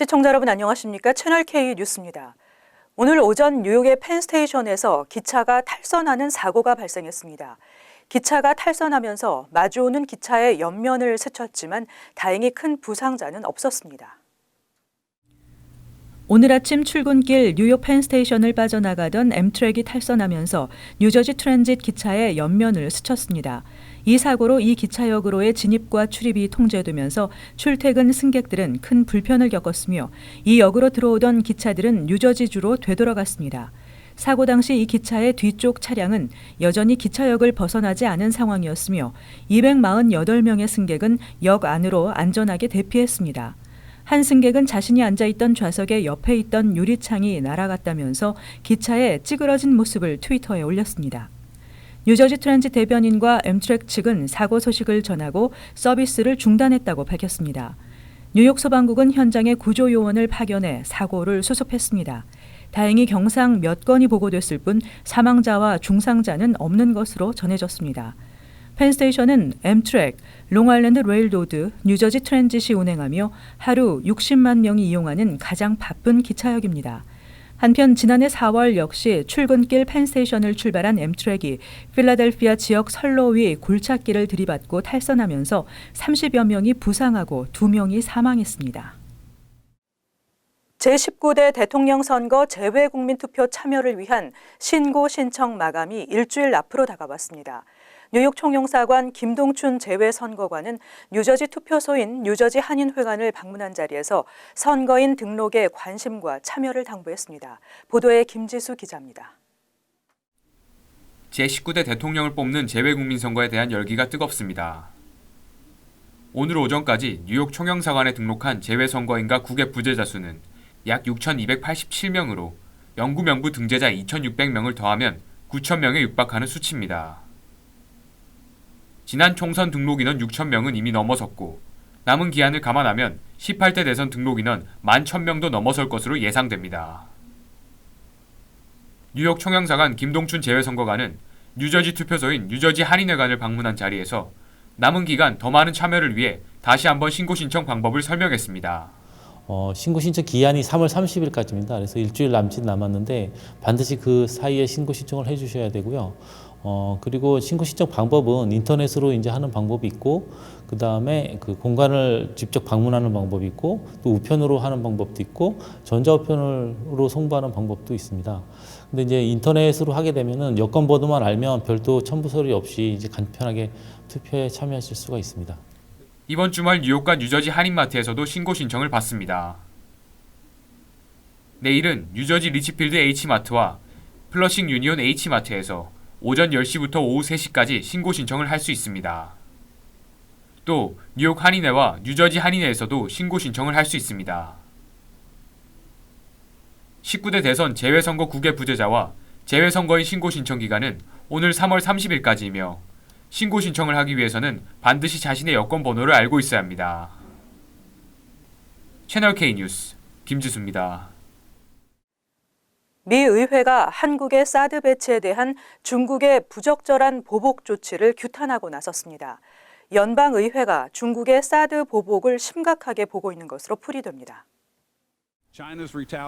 시청자 여러분 안녕하십니까? 채널 K 뉴스입니다. 오늘 오전 뉴욕의 펜스테이션에서 기차가 탈선하는 사고가 발생했습니다. 기차가 탈선하면서 마주오는 기차의 옆면을 스쳤지만 다행히 큰 부상자는 없었습니다. 오늘 아침 출근길 뉴욕 펜스테이션을 빠져나가던 엠트랙이 탈선하면서 뉴저지 트랜짓 기차의 옆면을 스쳤습니다. 이 사고로 이 기차역으로의 진입과 출입이 통제되면서 출퇴근 승객들은 큰 불편을 겪었으며 이 역으로 들어오던 기차들은 뉴저지주로 되돌아갔습니다. 사고 당시 이 기차의 뒤쪽 차량은 여전히 기차역을 벗어나지 않은 상황이었으며 248명의 승객은 역 안으로 안전하게 대피했습니다. 한 승객은 자신이 앉아있던 좌석의 옆에 있던 유리창이 날아갔다면서 기차의 찌그러진 모습을 트위터에 올렸습니다. 뉴저지 트랜짓 대변인과 엠트랙 측은 사고 소식을 전하고 서비스를 중단했다고 밝혔습니다. 뉴욕 소방국은 현장에 구조 요원을 파견해 사고를 수습했습니다. 다행히 경상 몇 건이 보고됐을 뿐 사망자와 중상자는 없는 것으로 전해졌습니다. 펜스테이션은 엠트랙, 롱아일랜드 레일로드, 뉴저지 트랜짓이 운행하며 하루 60만 명이 이용하는 가장 바쁜 기차역입니다. 한편 지난해 4월 역시 출근길 펜스테이션을 출발한 엠트랙이 필라델피아 지역 선로 위 굴착기를 들이받고 탈선하면서 30여 명이 부상하고 2명이 사망했습니다. 제19대 대통령 선거 재외국민투표 참여를 위한 신고 신청 마감이 일주일 앞으로 다가왔습니다. 뉴욕 총영사관 김동춘 재외선거관은 뉴저지 투표소인 뉴저지 한인회관을 방문한 자리에서 선거인 등록에 관심과 참여를 당부했습니다. 보도에 김지수 기자입니다. 제19대 대통령을 뽑는 재외국민 선거에 대한 열기가 뜨겁습니다. 오늘 오전까지 뉴욕 총영사관에 등록한 재외선거인과 국외 부재자 수는 약 6,287명으로 영구 명부 등재자 2,600명을 더하면 9,000명에 육박하는 수치입니다. 지난 총선 등록 인원 6,000명은 이미 넘어섰고 남은 기한을 감안하면 18대 대선 등록 인원 11,000명도 넘어설 것으로 예상됩니다. 뉴욕 총영사관 김동춘 재외선거관은 뉴저지 투표소인 뉴저지 한인회관을 방문한 자리에서 남은 기간 더 많은 참여를 위해 다시 한번 신고 신청 방법을 설명했습니다. 신고 신청 기한이 3월 30일까지입니다. 그래서 일주일 남짓 남았는데 반드시 그 사이에 신고 신청을 해주셔야 되고요. 그리고 신고 신청 방법은 인터넷으로 이제 하는 방법이 있고, 그 다음에 그 공간을 직접 방문하는 방법이 있고, 또 우편으로 하는 방법도 있고, 전자우편으로 송부하는 방법도 있습니다. 근데 이제 인터넷으로 하게 되면은 여권 번호만 알면 별도 첨부 서류 없이 이제 간편하게 투표에 참여하실 수가 있습니다. 이번 주말 뉴욕과 뉴저지 한인마트에서도 신고 신청을 받습니다. 내일은 뉴저지 리치필드 H마트와 플러싱 유니온 H마트에서 오전 10시부터 오후 3시까지 신고 신청을 할 수 있습니다. 또 뉴욕 한인회와 뉴저지 한인회에서도 신고 신청을 할 수 있습니다. 19대 대선 재외선거 국외 부재자와 재외선거인 신고 신청 기간은 오늘 3월 30일까지이며 신고 신청을 하기 위해서는 반드시 자신의 여권 번호를 알고 있어야 합니다. 채널 K 뉴스 김지수입니다. 미 의회가 한국의 사드 배치에 대한 중국의 부적절한 보복 조치를 규탄하고 나섰습니다. 연방의회가 중국의 사드 보복을 심각하게 보고 있는 것으로 풀이됩니다.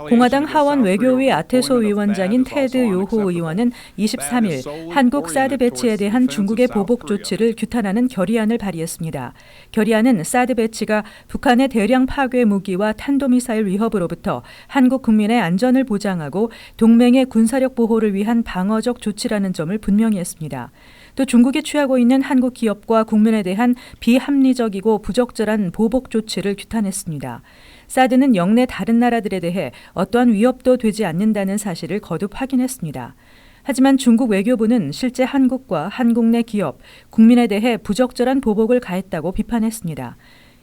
공화당 하원 외교위 아테소 위원장인 테드 요호 의원은 23일 한국 사드 배치에 대한 중국의 보복 조치를 규탄하는 결의안을 발의했습니다. 결의안은 사드 배치가 북한의 대량 파괴 무기와 탄도미사일 위협으로부터 한국 국민의 안전을 보장하고 동맹의 군사력 보호를 위한 방어적 조치라는 점을 분명히 했습니다. 또 중국이 취하고 있는 한국 기업과 국민에 대한 비합리적이고 부적절한 보복 조치를 규탄했습니다. 사드는 영내 다른 나라들에 대해 어떠한 위협도 되지 않는다는 사실을 거듭 확인했습니다. 하지만 중국 외교부는 실제 한국과 한국 내 기업, 국민에 대해 부적절한 보복을 가했다고 비판했습니다.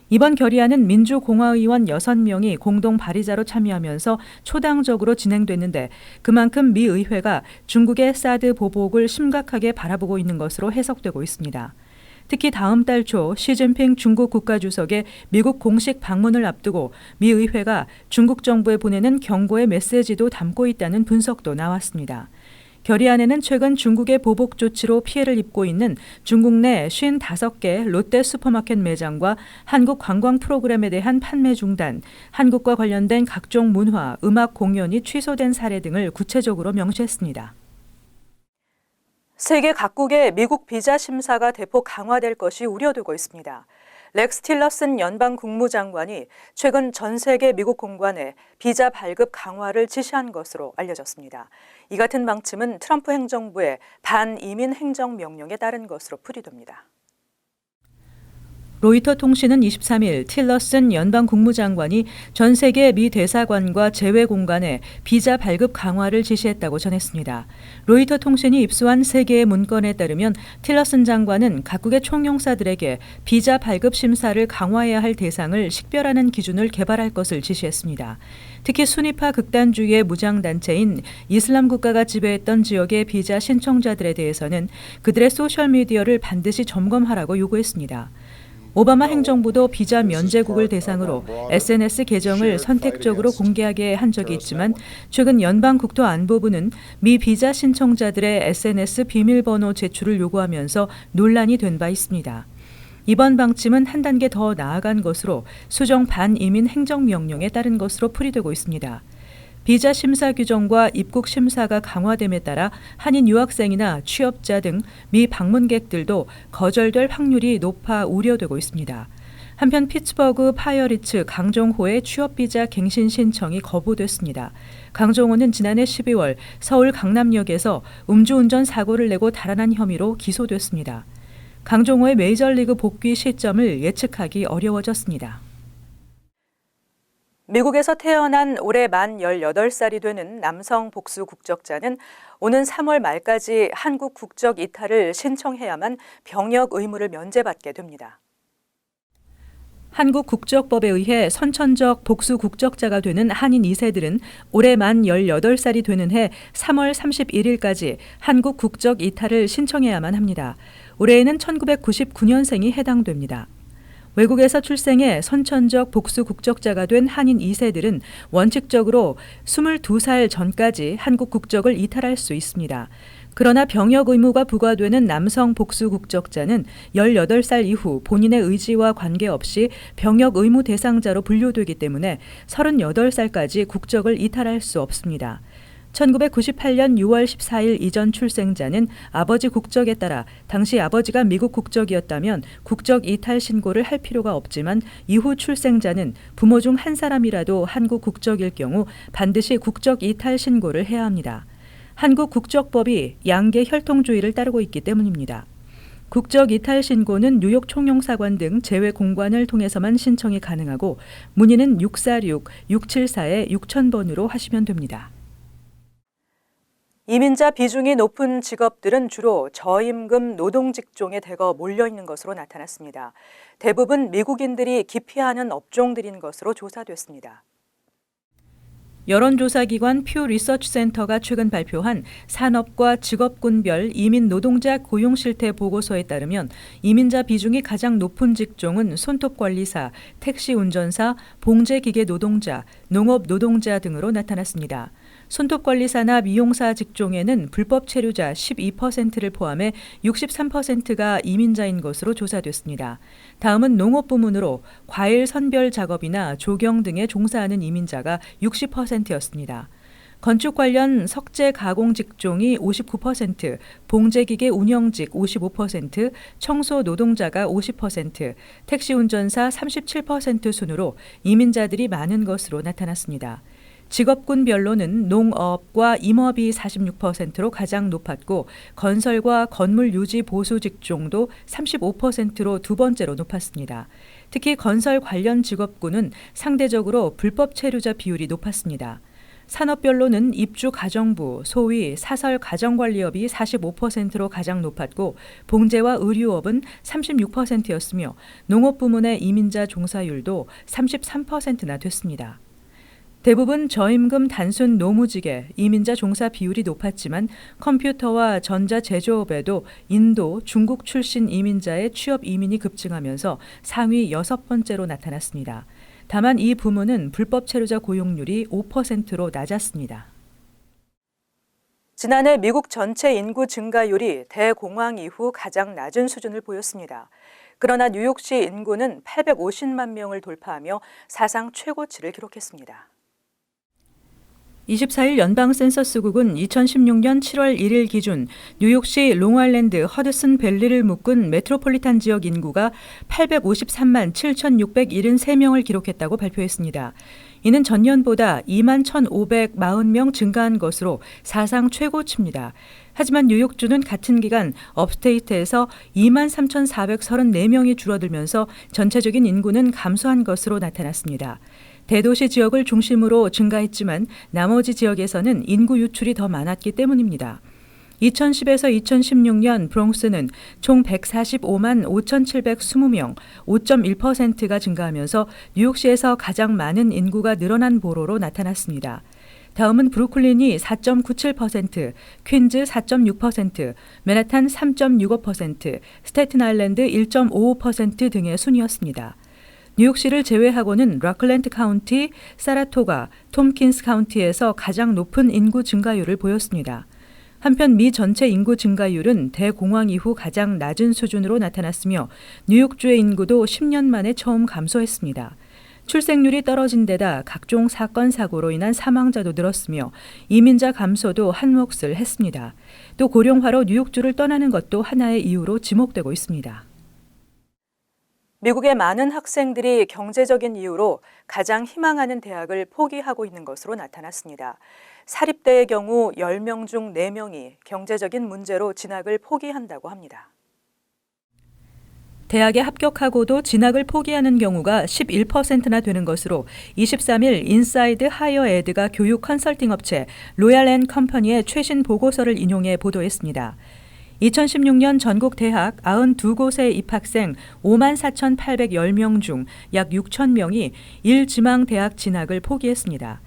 이번 결의안은 민주공화의원 6명이 공동 발의자로 참여하면서 초당적으로 진행됐는데 그만큼 미 의회가 중국의 사드 보복을 심각하게 바라보고 있는 것으로 해석되고 있습니다. 특히 다음 달 초 시진핑 중국 국가주석의 미국 공식 방문을 앞두고 미 의회가 중국 정부에 보내는 경고의 메시지도 담고 있다는 분석도 나왔습니다. 결의안에는 최근 중국의 보복 조치로 피해를 입고 있는 중국 내 55개 롯데 슈퍼마켓 매장과 한국 관광 프로그램에 대한 판매 중단, 한국과 관련된 각종 문화, 음악 공연이 취소된 사례 등을 구체적으로 명시했습니다. 세계 각국의 미국 비자 심사가 대폭 강화될 것이 우려되고 있습니다. 렉스 틸러슨 연방 국무장관이 최근 전 세계 미국 공관에 비자 발급 강화를 지시한 것으로 알려졌습니다. 이 같은 방침은 트럼프 행정부의 반이민 행정명령에 따른 것으로 풀이됩니다. 로이터 통신은 23일 틸러슨 연방 국무장관이 전 세계 미 대사관과 제외 공간에 비자 발급 강화를 지시했다고 전했습니다. 로이터 통신이 입수한 3개의 문건에 따르면 틸러슨 장관은 각국의 총용사들에게 비자 발급 심사를 강화해야 할 대상을 식별하는 기준을 개발할 것을 지시했습니다. 특히 순위파 극단주의의 무장단체인 이슬람 국가가 지배했던 지역의 비자 신청자들에 대해서는 그들의 소셜미디어를 반드시 점검하라고 요구했습니다. 오바마 행정부도 비자 면제국을 대상으로 SNS 계정을 선택적으로 공개하게 한 적이 있지만 최근 연방국토안보부는 미 비자 신청자들의 SNS 비밀번호 제출을 요구하면서 논란이 된 바 있습니다. 이번 방침은 한 단계 더 나아간 것으로 수정 반이민 행정명령에 따른 것으로 풀이되고 있습니다. 비자 심사 규정과 입국 심사가 강화됨에 따라 한인 유학생이나 취업자 등 미 방문객들도 거절될 확률이 높아 우려되고 있습니다. 한편 피츠버그 파이어리츠 강정호의 취업비자 갱신 신청이 거부됐습니다. 강정호는 지난해 12월 서울 강남역에서 음주운전 사고를 내고 달아난 혐의로 기소됐습니다. 강정호의 메이저리그 복귀 시점을 예측하기 어려워졌습니다. 미국에서 태어난 올해 만 18살이 되는 남성 복수 국적자는 오는 3월 말까지 한국 국적 이탈을 신청해야만 병역 의무를 면제받게 됩니다. 한국 국적법에 의해 선천적 복수 국적자가 되는 한인 2세들은 올해 만 18살이 되는 해 3월 31일까지 한국 국적 이탈을 신청해야만 합니다. 올해에는 1999년생이 해당됩니다. 외국에서 출생해 선천적 복수 국적자가 된 한인 2세들은 원칙적으로 22살 전까지 한국 국적을 이탈할 수 있습니다. 그러나 병역 의무가 부과되는 남성 복수 국적자는 18살 이후 본인의 의지와 관계없이 병역 의무 대상자로 분류되기 때문에 38살까지 국적을 이탈할 수 없습니다. 1998년 6월 14일 이전 출생자는 아버지 국적에 따라 당시 아버지가 미국 국적이었다면 국적 이탈 신고를 할 필요가 없지만 이후 출생자는 부모 중 한 사람이라도 한국 국적일 경우 반드시 국적 이탈 신고를 해야 합니다. 한국 국적법이 양계 혈통주의를 따르고 있기 때문입니다. 국적 이탈 신고는 뉴욕 총영사관 등 제외 공관을 통해서만 신청이 가능하고 문의는 646-674-6000번으로 하시면 됩니다. 이민자 비중이 높은 직업들은 주로 저임금 노동 직종에 대거 몰려있는 것으로 나타났습니다. 대부분 미국인들이 기피하는 업종들인 것으로 조사됐습니다. 여론조사기관 퓨 리서치 센터가 최근 발표한 산업과 직업군별 이민 노동자 고용 실태 보고서에 따르면 이민자 비중이 가장 높은 직종은 손톱관리사, 택시 운전사, 봉제기계 노동자, 농업 노동자 등으로 나타났습니다. 손톱관리사나 미용사 직종에는 불법 체류자 12%를 포함해 63%가 이민자인 것으로 조사됐습니다. 다음은 농업 부문으로 과일 선별 작업이나 조경 등에 종사하는 이민자가 60%였습니다. 건축 관련 석재 가공 직종이 59%, 봉제기계 운영직 55%, 청소 노동자가 50%, 택시 운전사 37% 순으로 이민자들이 많은 것으로 나타났습니다. 직업군별로는 농업과 임업이 46%로 가장 높았고 건설과 건물 유지 보수 직종도 35%로 두 번째로 높았습니다. 특히 건설 관련 직업군은 상대적으로 불법 체류자 비율이 높았습니다. 산업별로는 입주 가정부, 소위 사설 가정관리업이 45%로 가장 높았고 봉제와 의류업은 36%였으며 농업 부문의 이민자 종사율도 33%나 됐습니다. 대부분 저임금 단순 노무직에 이민자 종사 비율이 높았지만 컴퓨터와 전자 제조업에도 인도, 중국 출신 이민자의 취업 이민이 급증하면서 상위 6번째로 나타났습니다. 다만 이 부문은 불법 체류자 고용률이 5%로 낮았습니다. 지난해 미국 전체 인구 증가율이 대공황 이후 가장 낮은 수준을 보였습니다. 그러나 뉴욕시 인구는 850만 명을 돌파하며 사상 최고치를 기록했습니다. 24일 연방 센서스국은 2016년 7월 1일 기준 뉴욕시 롱아일랜드 허드슨 밸리를 묶은 메트로폴리탄 지역 인구가 853만 7,673명을 기록했다고 발표했습니다. 이는 전년보다 2만 1,540명 증가한 것으로 사상 최고치입니다. 하지만 뉴욕주는 같은 기간 업스테이트에서 2만 3,434명이 줄어들면서 전체적인 인구는 감소한 것으로 나타났습니다. 대도시 지역을 중심으로 증가했지만 나머지 지역에서는 인구 유출이 더 많았기 때문입니다. 2010에서 2016년 브롱스는 총 145만 5,720명, 5.1%가 증가하면서 뉴욕시에서 가장 많은 인구가 늘어난 보로로 나타났습니다. 다음은 브루클린이 4.97%, 퀸즈 4.6%, 맨하탄 3.65%, 스태튼 아일랜드 1.55% 등의 순이었습니다. 뉴욕시를 제외하고는 락클랜드 카운티, 사라토가, 톰킨스 카운티에서 가장 높은 인구 증가율을 보였습니다. 한편 미 전체 인구 증가율은 대공황 이후 가장 낮은 수준으로 나타났으며 뉴욕주의 인구도 10년 만에 처음 감소했습니다. 출생률이 떨어진 데다 각종 사건 사고로 인한 사망자도 늘었으며 이민자 감소도 한몫을 했습니다. 또 고령화로 뉴욕주를 떠나는 것도 하나의 이유로 지목되고 있습니다. 미국의 많은 학생들이 경제적인 이유로 가장 희망하는 대학을 포기하고 있는 것으로 나타났습니다. 사립대의 경우 10명 중 4명이 경제적인 문제로 진학을 포기한다고 합니다. 대학에 합격하고도 진학을 포기하는 경우가 11%나 되는 것으로 23일 인사이드 하이어 에드가 교육 컨설팅 업체 로얄 앤 컴퍼니의 최신 보고서를 인용해 보도했습니다. 2016년 전국 대학 92곳의 입학생 54,810명 중 약 6,000명이 1지망대학 진학을 포기했습니다.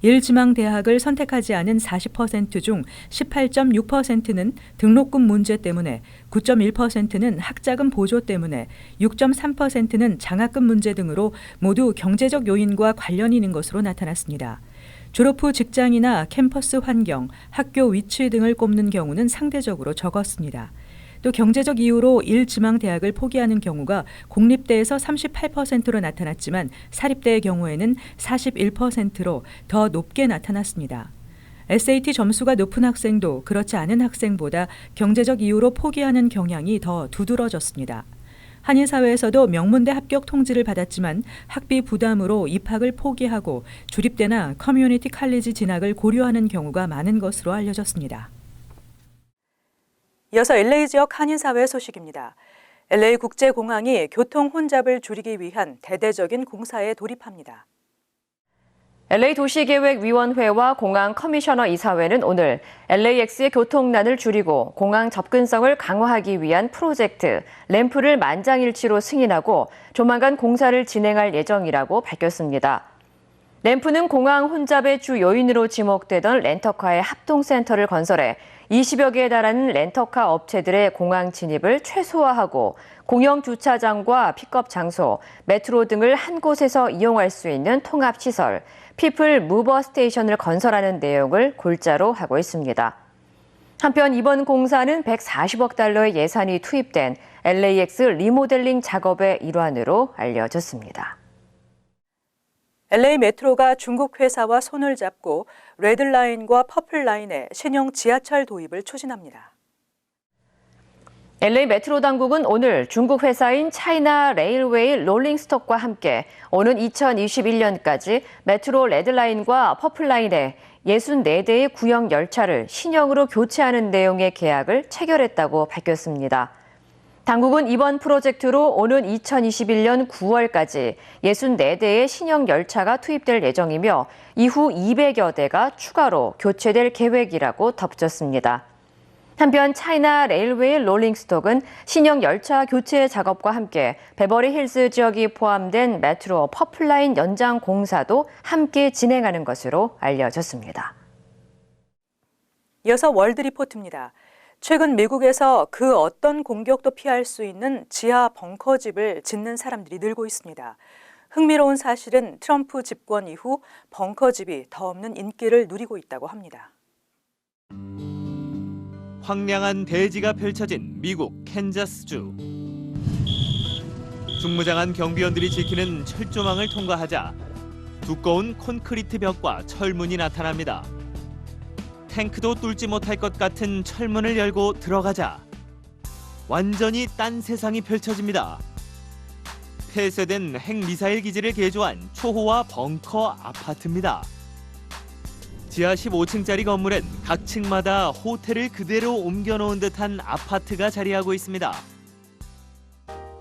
1지망대학을 선택하지 않은 40% 중 18.6%는 등록금 문제 때문에, 9.1%는 학자금 보조 때문에, 6.3%는 장학금 문제 등으로 모두 경제적 요인과 관련이 있는 것으로 나타났습니다. 졸업 후 직장이나 캠퍼스 환경, 학교 위치 등을 꼽는 경우는 상대적으로 적었습니다. 또 경제적 이유로 1지망대학을 포기하는 경우가 공립대에서 38%로 나타났지만 사립대의 경우에는 41%로 더 높게 나타났습니다. SAT 점수가 높은 학생도 그렇지 않은 학생보다 경제적 이유로 포기하는 경향이 더 두드러졌습니다. 한인사회에서도 명문대 합격 통지를 받았지만 학비 부담으로 입학을 포기하고 주립대나 커뮤니티 칼리지 진학을 고려하는 경우가 많은 것으로 알려졌습니다. 이어서 LA 지역 한인사회 소식입니다. LA 국제공항이 교통 혼잡을 줄이기 위한 대대적인 공사에 돌입합니다. LA 도시계획위원회와 공항 커미셔너 이사회는 오늘 LAX의 교통난을 줄이고 공항 접근성을 강화하기 위한 프로젝트 램프를 만장일치로 승인하고 조만간 공사를 진행할 예정이라고 밝혔습니다. 램프는 공항 혼잡의 주 요인으로 지목되던 렌터카의 합동센터를 건설해 20여 개에 달하는 렌터카 업체들의 공항 진입을 최소화하고 공영 주차장과 픽업 장소, 메트로 등을 한 곳에서 이용할 수 있는 통합시설, 피플 무버 스테이션을 건설하는 내용을 골자로 하고 있습니다. 한편 이번 공사는 140억 달러의 예산이 투입된 LAX 리모델링 작업의 일환으로 알려졌습니다. LA 메트로가 중국 회사와 손을 잡고 레드라인과 퍼플라인의 신형 지하철 도입을 추진합니다. LA 메트로 당국은 오늘 중국 회사인 차이나 레일웨이 롤링스톡과 함께 오는 2021년까지 메트로 레드라인과 퍼플라인의 64대의 구형 열차를 신형으로 교체하는 내용의 계약을 체결했다고 밝혔습니다. 당국은 이번 프로젝트로 오는 2021년 9월까지 64대의 신형 열차가 투입될 예정이며 이후 200여 대가 추가로 교체될 계획이라고 덧붙였습니다. 한편 차이나 레일웨이 롤링스톡은 신형 열차 교체 작업과 함께 베버리 힐스 지역이 포함된 메트로 퍼플라인 연장 공사도 함께 진행하는 것으로 알려졌습니다. 이어서 월드 리포트입니다. 최근 미국에서 그 어떤 공격도 피할 수 있는 지하 벙커집을 짓는 사람들이 늘고 있습니다. 흥미로운 사실은 트럼프 집권 이후 벙커집이 더 없는 인기를 누리고 있다고 합니다. 황량한 대지가 펼쳐진 미국 캔자스주. 중무장한 경비원들이 지키는 철조망을 통과하자 두꺼운 콘크리트 벽과 철문이 나타납니다. 탱크도 뚫지 못할 것 같은 철문을 열고 들어가자 완전히 딴 세상이 펼쳐집니다. 폐쇄된 핵미사일 기지를 개조한 초호화 벙커 아파트입니다. 지하 15층짜리 건물엔 각 층마다 호텔을 그대로 옮겨놓은 듯한 아파트가 자리하고 있습니다.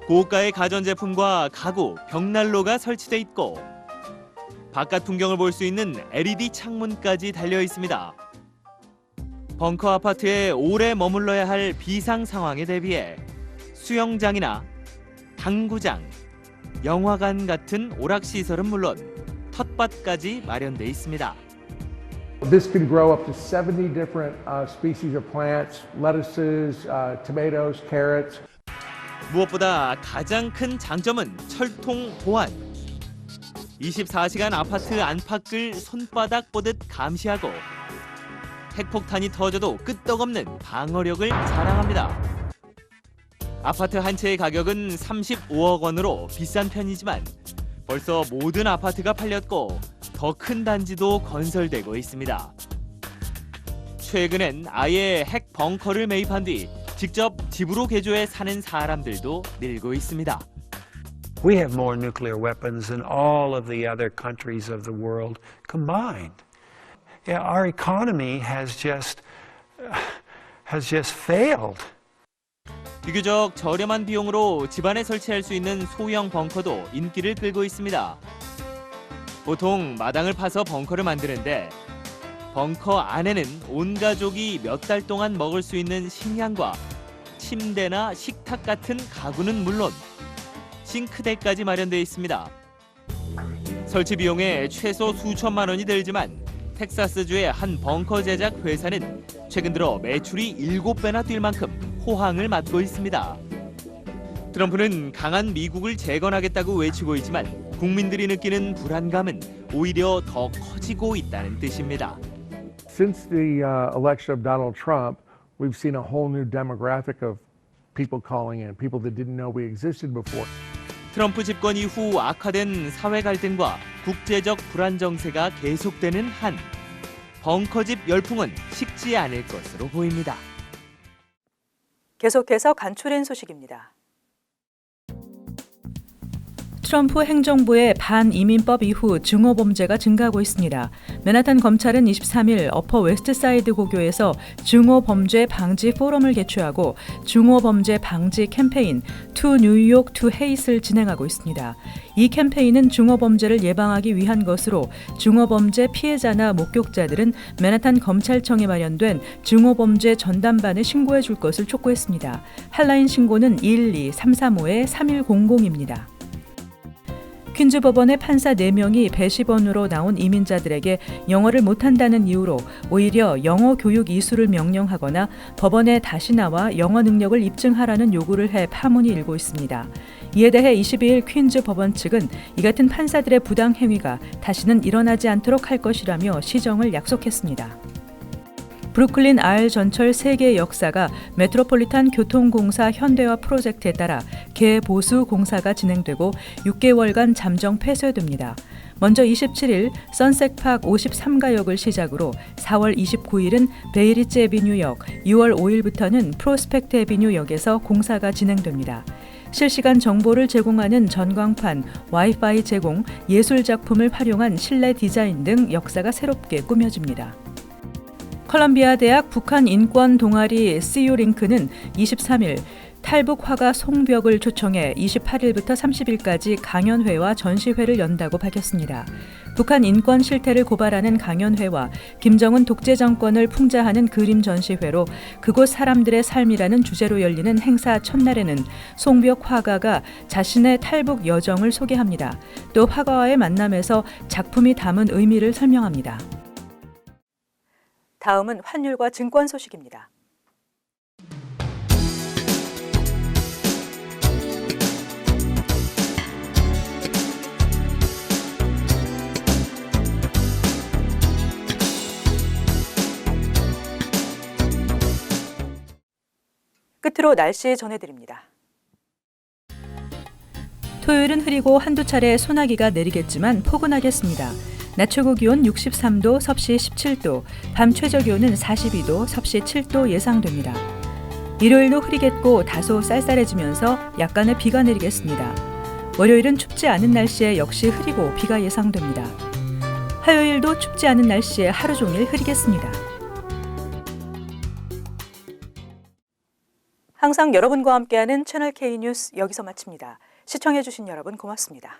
고가의 가전제품과 가구, 벽난로가 설치돼 있고 바깥 풍경을 볼 수 있는 LED 창문까지 달려 있습니다. 벙커 아파트에 오래 머물러야 할 비상 상황에 대비해 수영장이나 당구장, 영화관 같은 오락시설은 물론 텃밭까지 마련돼 있습니다. This could grow up to 70 different species of plants, lettuces, tomatoes, carrots. 무엇보다 가장 큰 장점은 철통 보안. 24시간 아파트 안팎을 손바닥 보듯 감시하고 핵폭탄이 터져도 끄떡없는 방어력을 자랑합니다. 아파트 한 채의 가격은 35억 원으로 비싼 편이지만 벌써 모든 아파트가 팔렸고 더 큰 단지도 건설되고 있습니다. 최근엔 아예 핵 벙커를 매입한 뒤 직접 집으로 개조해 사는 사람들도 늘고 있습니다. We have more nuclear weapons than all of the other countries of the world combined. Yeah, our economy has just failed. 비교적 저렴한 비용으로 집안에 설치할 수 있는 소형 벙커도 인기를 끌고 있습니다. 보통 마당을 파서 벙커를 만드는데 벙커 안에는 온 가족이 몇 달 동안 먹을 수 있는 식량과 침대나 식탁 같은 가구는 물론 싱크대까지 마련되어 있습니다. 설치 비용에 최소 수천만 원이 들지만 텍사스주의 한 벙커 제작 회사는 최근 들어 매출이 7배나 뛸 만큼 호황을 맞고 있습니다. 트럼프는 강한 미국을 재건하겠다고 외치고 있지만 국민들이 느끼는 불안감은 오히려 더 커지고 있다는 뜻입니다. Since the election of Donald Trump, we've seen a whole new demographic of people calling in, people that didn't know we existed before. 트럼프 집권 이후 악화된 사회 갈등과 국제적 불안 정세가 계속되는 한 벙커집 열풍은 식지 않을 것으로 보입니다. 계속해서 간추린 소식입니다. 트럼프 행정부의 반이민법 이후 증오범죄가 증가하고 있습니다. 맨하탄 검찰은 23일 어퍼 웨스트사이드 고교에서 증오범죄 방지 포럼을 개최하고 증오범죄 방지 캠페인 To 뉴욕 to Hate를 진행하고 있습니다. 이 캠페인은 증오범죄를 예방하기 위한 것으로 증오범죄 피해자나 목격자들은 맨하탄 검찰청에 마련된 증오범죄 전담반에 신고해 줄 것을 촉구했습니다. 한라인 신고는 12335-3100입니다. 퀸즈 법원의 판사 4명이 배심원으로 나온 이민자들에게 영어를 못한다는 이유로 오히려 영어 교육 이수를 명령하거나 법원에 다시 나와 영어 능력을 입증하라는 요구를 해 파문이 일고 있습니다. 이에 대해 22일 퀸즈 법원 측은 이 같은 판사들의 부당 행위가 다시는 일어나지 않도록 할 것이라며 시정을 약속했습니다. 브루클린 R 전철 3개 역사가 메트로폴리탄 교통공사 현대화 프로젝트에 따라 개보수 공사가 진행되고 6개월간 잠정 폐쇄됩니다. 먼저 27일 선셋팍 53가역을 시작으로 4월 29일은 베이리츠 애비뉴역, 6월 5일부터는 프로스펙트 애비뉴역에서 공사가 진행됩니다. 실시간 정보를 제공하는 전광판, 와이파이 제공, 예술작품을 활용한 실내 디자인 등 역사가 새롭게 꾸며집니다. 컬럼비아 대학 북한 인권 동아리 CU링크는 23일 탈북 화가 송벽을 초청해 28일부터 30일까지 강연회와 전시회를 연다고 밝혔습니다. 북한 인권 실태를 고발하는 강연회와 김정은 독재 정권을 풍자하는 그림 전시회로 그곳 사람들의 삶이라는 주제로 열리는 행사 첫날에는 송벽 화가가 자신의 탈북 여정을 소개합니다. 또 화가와의 만남에서 작품이 담은 의미를 설명합니다. 다음은 환율과 증권 소식입니다. 끝으로 날씨 전해드립니다. 토요일은 흐리고 한두 차례 소나기가 내리겠지만 포근하겠습니다. 낮 최고 기온 63도, 섭씨 17도, 밤 최저 기온은 42도, 섭씨 7도 예상됩니다. 일요일도 흐리겠고 다소 쌀쌀해지면서 약간의 비가 내리겠습니다. 월요일은 춥지 않은 날씨에 역시 흐리고 비가 예상됩니다. 화요일도 춥지 않은 날씨에 하루 종일 흐리겠습니다. 항상 여러분과 함께하는 채널 K 뉴스 여기서 마칩니다. 시청해주신 여러분 고맙습니다.